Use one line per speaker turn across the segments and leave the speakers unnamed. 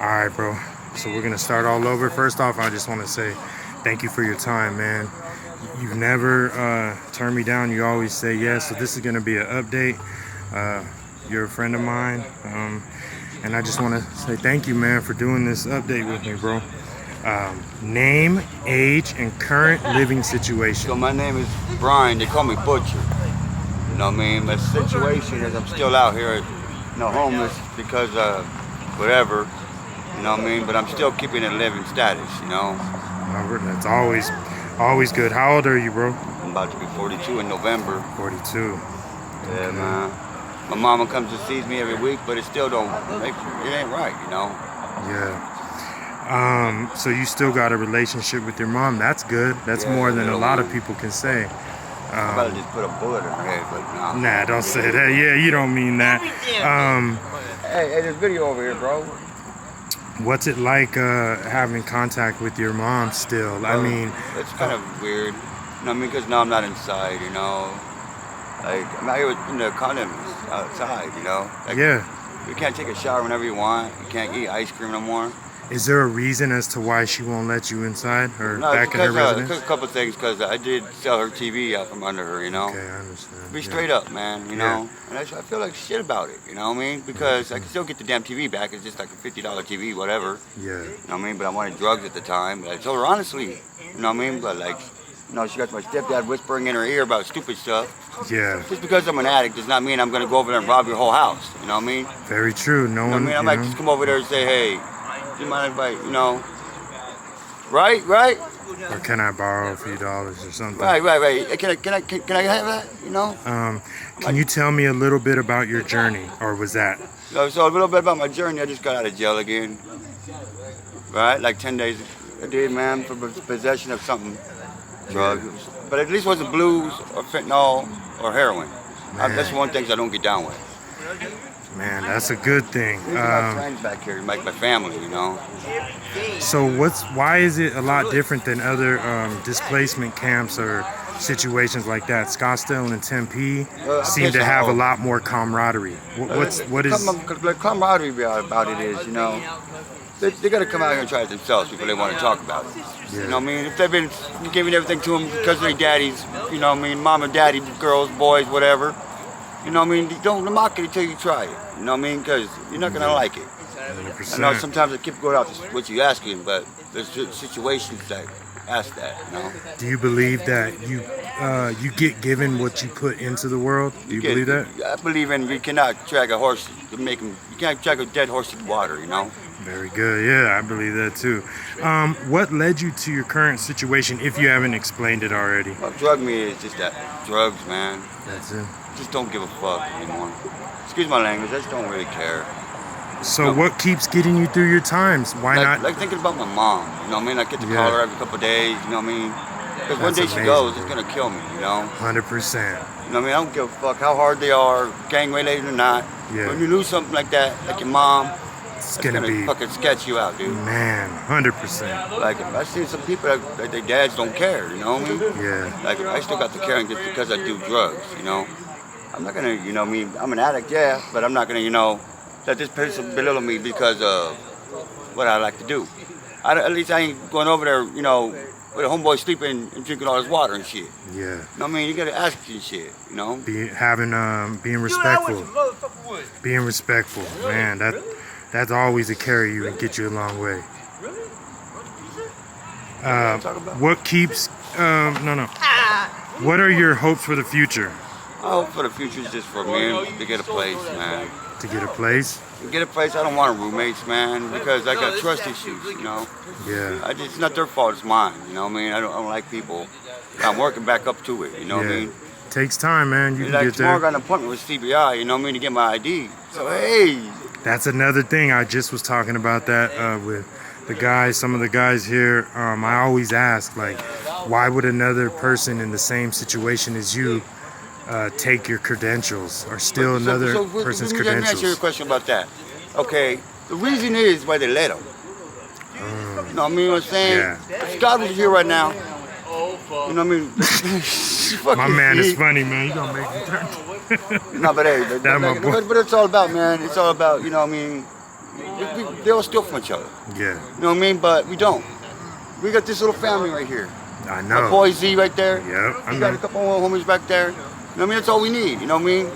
All right, bro. So we're gonna start all over. First off, I just want to say thank you for your time, man. You've never turned me down. You always say yes. So this is gonna be an update. You're a friend of mine, and I just want to say thank you, man, for doing this update with me, bro. Name, age, and current living situation.
So my name is Brian. They call me Butcher. You know what I mean? The situation is I'm still out here, homeless because whatever. You know what I mean? But I'm still keeping a living status.
That's always good. How old are you, bro?
I'm about to be 42 in November.
42.
Yeah, man. My mama comes and sees me every week, but it still don't make it ain't right.
Yeah. So you still got a relationship with your mom. That's good. That's more than a lot of people can say.
I'm about to just put a bullet in her head, but no.
Nah, don't say that. Yeah, you don't mean that.
Hey, there's video over here, bro.
What's it like having contact with your mom still? I mean,
it's kind of weird. Because now I'm not inside. Like I'm out here in the condoms outside. Like,
yeah.
You can't take a shower whenever you want. You can't eat ice cream no more.
Is there a reason as to why she won't let you inside or back in her residence?
A couple of things, because I did sell her TV out from under her,
Okay, I understand.
Be straight up, man, And I feel like shit about it, you know what I mean? Because I can still get the damn TV back. It's just like a $50 TV, whatever.
Yeah.
You know what I mean? But I wanted drugs at the time. But I told her honestly, you know what I mean? But like, she got my stepdad whispering in her ear about stupid stuff.
Yeah.
Just because I'm an addict does not mean I'm going to go over there and rob your whole house, you know what I mean?
Very true. No one,
I might just come over there and say, hey, do you mind if I, right?
Or can I borrow a few dollars or something?
Right. Can I have that?
Can you tell me a little bit about your journey, or was that?
So a little bit about my journey. I just got out of jail again. Right, like 10 days. I did, man, for possession of something, drugs. But at least it wasn't blues or fentanyl or heroin. That's one thing I don't get down with.
Man, that's a good thing.
My friends back here, like my family,
So why is it a lot different than other displacement camps or situations like that? Scottsdale and Tempe seem to have a lot more camaraderie. What is?
The camaraderie about it is, they got to come out here and try it themselves before they want to talk about it.
Yeah.
You know what I mean? If they've been giving everything to them because of their daddies, mom and daddy, girls, boys, whatever. You know what I mean? Don't mock it until you try it. You know what I mean? Because you're not going to like it.
100%.
I know sometimes I keep going out to what you're asking, but there's situations that ask that,
Do you believe that you get given what you put into the world? Do you believe that?
I believe you cannot drag a horse to make him, you can't drag a dead horse to the water,
Very good. Yeah, I believe that too. What led you to your current situation, if you haven't explained it already?
Well, drug me is just that. Drugs, man.
That's it.
Just don't give a fuck anymore. Excuse my language, I just don't really care.
So what keeps getting you through your times? Why not?
Like thinking about my mom, you know what I mean? I get to call her every couple of days, you know what I mean? Because one day she goes, it's going to kill me,
100%.
You know what I mean? I don't give a fuck how hard they are, gang related or not.
Yeah.
When you lose something like that, like your mom,
It's gonna be
fucking sketch you out, dude.
Man, 100%.
Like I've seen some people that their dads don't care, you know what I mean?
Yeah.
Like I still got the caring just because I do drugs, I'm not gonna, I'm an addict, yeah, but I'm not gonna, let this person belittle me because of what I like to do. At least I ain't going over there, with a homeboy sleeping and drinking all his water and shit.
Yeah.
You know what I mean? You gotta ask and shit,
Being respectful. Being respectful, man. That's always to carry you and get you a long way. What keeps? No. What are your hopes for the future?
I hope for the future is just for me to get a place, man.
To get a place?
To get a place, I don't want roommates, man, because I got trust issues,
Yeah.
It's not their fault, it's mine, you know what I mean? I don't like people. I'm working back up to it, you know what I mean?
Takes time, man. You can
like
get
tomorrow
there.
I got an appointment with CBI, you know what I mean, to get my ID. So, hey.
That's another thing. I just was talking about that with the guys, some of the guys here. I always ask, like, why would another person in the same situation as you take your credentials or steal another person's credentials?
Let me ask you a question about that. Okay, the reason is why they let them. You know what I'm saying?
Yeah.
If God was here right now, you know what I mean?
My man is funny, man. You gonna make me turn.
No, but hey, but it's all about, man. It's all about, we they all steal from each other.
Yeah.
You know what I mean? But we don't. We got this little family right here.
I
My
know.
boy Z right there.
Yep. I
We got a
know.
couple of homies back there. You know what I mean? That's all we need. You know what I mean?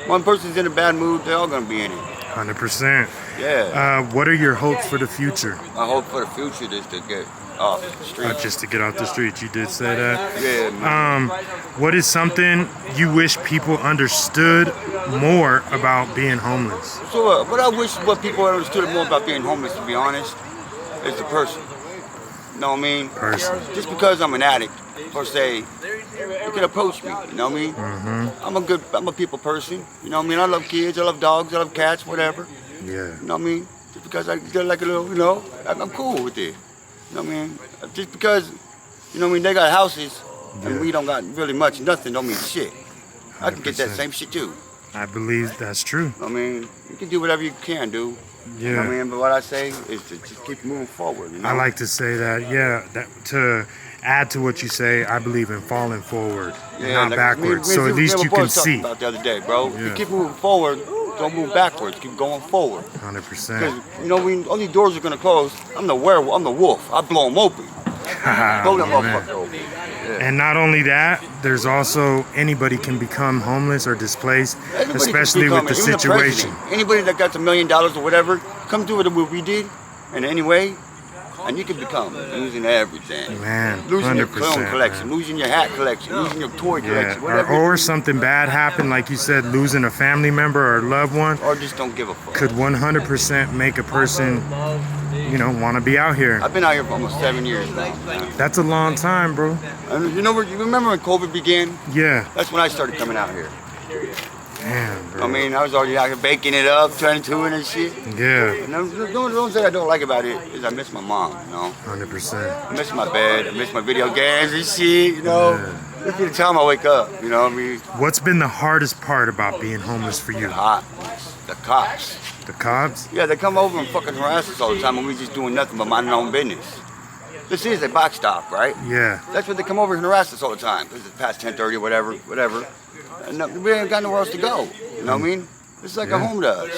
One person's in a bad mood, they're all gonna be in it.
100%.
Yeah.
What are your hopes for the future?
My hope for the future is to get off the street.
Just to get off the streets. You did say that.
Yeah, man.
What is something you wish people understood more about being homeless?
So what I wish what people understood more about being homeless, to be honest, is the person. You know what I mean?
Person.
Just because I'm an addict, per se, you can approach me. You know what I mean?
Mm-hmm.
I'm a people person. You know what I mean? I love kids, I love dogs, I love cats, whatever.
Yeah.
You know what I mean? Just because I get like a little, you know, I'm cool with it. You know what I mean? Just because, you know what I mean, they got houses and we don't got really much, nothing don't mean shit. I can get that
100%.
same shit too.
I believe that's true.
You know what I mean? You can do whatever you can do.
Yeah.
You know what I mean? But what I say is to just keep moving forward. You know?
I like to say that, yeah, that to add to what you say, I believe in falling forward, not
like
backwards.
me
So
and
at least
my
you
boy
can
was talking
see.
about the other day, bro.
Yeah.
You keep moving forward, don't move backwards. Keep going forward.
100%.
Because, you know, when all these doors are going to close, I'm the werewolf, I'm the wolf. I blow them open. Blow them
Oh, man.
motherfucker open. Yeah.
And not only that, there's also anybody can become homeless or displaced,
Everybody can
especially
become
with the
it, even
situation.
president. Anybody that got $1 million or whatever, come do what we did in any way, and you can become losing everything.
Man,
Losing your
100%,
clone collection,
man.
losing your hat collection, losing your toy
Yeah,
collection, whatever.
or something bad happened, like you said, losing a family member or loved one,
Or just don't give a fuck.
could 100% make a person, you know, want to be out here.
I've been out here for almost 7 years now. Man.
That's a long time, bro.
And you know, you remember when COVID began?
Yeah.
That's when I started coming out here.
Damn, bro.
I mean, I was already out here baking it up, turning to it and shit.
Yeah,
And the only thing I don't like about it is I miss my mom, you know?
100%.
I miss my bed, I miss my video games and shit, you know? This be the time I wake up, you know what I mean?
What's been the hardest part about being homeless for you?
Hot. The cops.
The cops?
Yeah, they come over and fucking harass us all the time when we just doing nothing but minding our own business. This is a box stop, right?
Yeah.
That's what they come over and harass us all the time. Because it's past 10:30 or whatever. And we ain't got nowhere else to go. You know what I mean? It's like a home to us.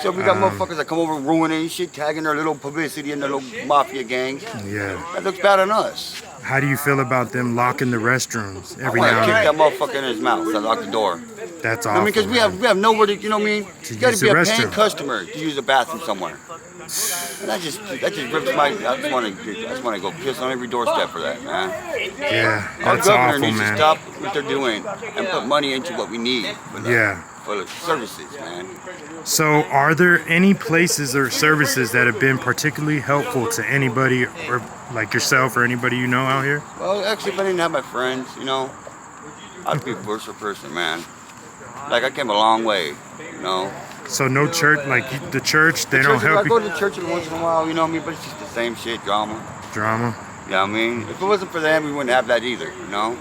So we got motherfuckers that come over and ruining shit, tagging their little publicity and their little mafia gangs.
Yeah.
That looks bad on us.
How do you feel about them locking the restrooms
I
every
want
now
to kick
and then?
that motherfucker in his mouth. I lock the door.
That's
I
awful.
mean, because we
man.
have nowhere to, you know what I mean?
To
You got
use
to be
the
a paying
restroom.
customer to use a bathroom somewhere. And that just rips my. I just want to go piss on every doorstep for that, man.
Yeah,
Our
that's
governor
awful,
needs to
man.
stop what they're doing and put money into what we need for the,
Yeah.
for the services, man.
So, are there any places or services that have been particularly helpful to anybody, or like yourself or anybody you know out here?
Well, actually, if I didn't have my friends, you know, I'd be a worse person, man. Like I came a long way, you know.
So, no church, like the church, they don't
Churches,
help
I go
you.
to church every once in a while, you know what I mean? But it's just the same shit, drama.
Drama,
You know what I mean? If it wasn't for them, we wouldn't have that either, you know.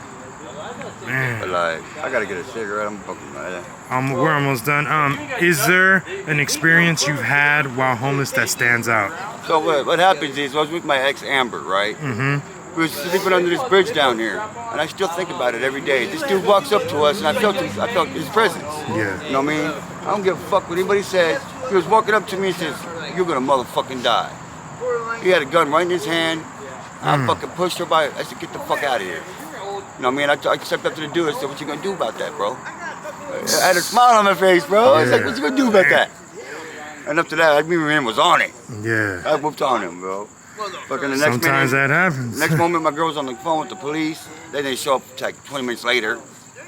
But
man.
like, I gotta get a cigarette. I'm fucking like that.
We're almost done. Is there an experience you've had while homeless that stands out?
So what happens is I was with my ex Amber, right?
Mm-hmm.
We were sleeping under this bridge down here, and I still think about it every day. This dude walks up to us, and I felt his presence.
Yeah.
You know what I mean? I don't give a fuck what anybody says. He was walking up to me and says, "You're gonna motherfucking die." He had a gun right in his hand. I fucking pushed her by. I said, "Get the fuck out of here." You know what I mean? I stepped up to the dude and said, "What you gonna do about that, bro?" I had a smile on my face, bro. I was like, "What you gonna do about that?" And up to that, I mean, man was on it.
Yeah.
I whooped on him, bro. Fucking the next
Sometimes
minute,
that happens.
next moment, my girl was on the phone with the police. Then they show up like 20 minutes later,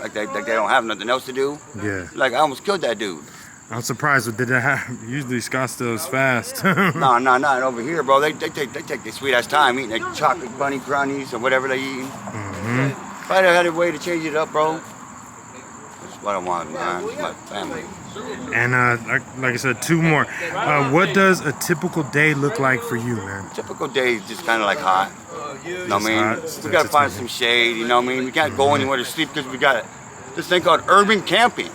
like they don't have nothing else to do.
Yeah.
Like I almost killed that dude.
I'm surprised, but did that happen? Usually Scottsdale's fast.
No, not over here, bro. They take their sweet ass time eating their chocolate bunny brownies or whatever they eating. If I had a way to change it up, bro, that's what I want, man. It's my family.
And like I said, two more. What does a typical day look like for you, man?
Typical day is just kind of like hot. You know what I mean?
Hot.
We gotta find some shade. You know what I mean? We can't go anywhere to sleep because we got this thing called urban camping.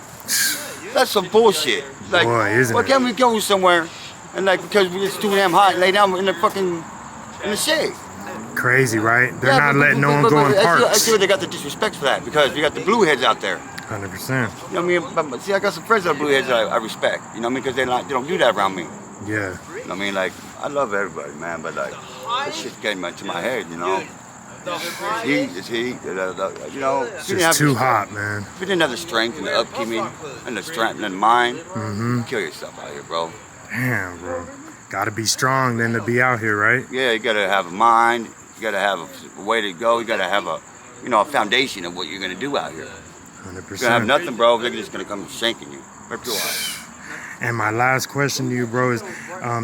That's some bullshit. Like,
Boy, isn't
why
it?
can't we go somewhere and like because it's too damn hot, lay down in the shade?
Crazy, right? They're not
but-
letting no
but-
one
but-
go in
but I
parks.
see where they got the disrespect for that because we got the blue heads out there.
100%.
You know what I mean? But see, I got some friends that are blue heads that I respect. You know what I mean? Because they don't do that around me.
Yeah.
You know what I mean, like, I love everybody, man, but like, this shit's getting into my head, you know. It's heat, you know.
It's just too hot, man.
If you didn't have the strength and the upkeeping and the strength and the mind, kill yourself out here, bro.
Damn, bro. Gotta be strong then to be out here, right?
Yeah, you gotta have a mind. You gotta have a way to go. You gotta have a, you know, a foundation of what you're gonna do out here.
100%.
You're gonna have nothing, bro. They're just gonna come shanking you. Rip you off.
And my last question to you, bro, is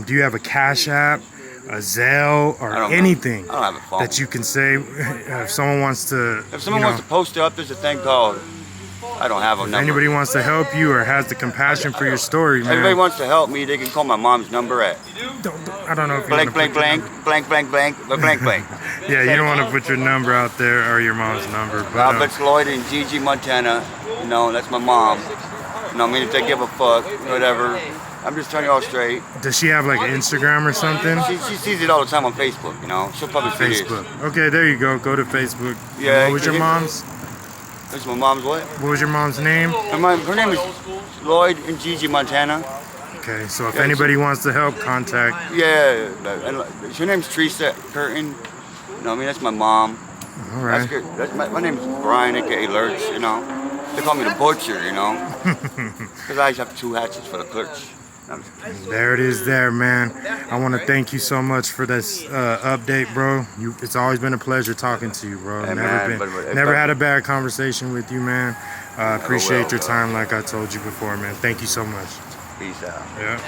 do you have a Cash App, a Zelle, or anything
I don't have a phone.
that you can say if someone wants to?
If someone wants to post it up, there's a thing called, I don't have a number.
Anybody wants to help you or has the compassion for your story, man.
Everybody wants to help me, they can call my mom's number at
I don't know if you
blank,
wanna
blank,
put your
blank, blank, blank, blank, blank, blank.
Yeah, you don't want to put your number out there or your mom's number. But
Butch Lloyd in Gigi, Montana. You know, that's my mom. You know, I mean, if they give a fuck, whatever. I'm just telling you all straight.
does she have like Instagram or something?
She sees it all the time on Facebook, you know. She'll probably see it.
Facebook. Okay, there you go. Go to Facebook.
Yeah.
What was your mom's?
That's my mom's what?
What was your mom's name?
Her name is Lloyd in Gigi, Montana.
Okay, so if anybody wants to help, contact.
Yeah, and her name's Teresa Curtin. You know, I mean, that's my mom.
All right.
That's good. My name's Brian, aka Lurch, you know. They call me the Butcher, you know. Because I have 2 hatchets for the Lurch.
There it is there, man. I want to thank you so much for this update, bro. It's always been a pleasure talking to you, bro.
Hey,
Never had a bad conversation with you, man. Appreciate your time like I told you before, man. Thank you so much.
Peace out.
Yeah.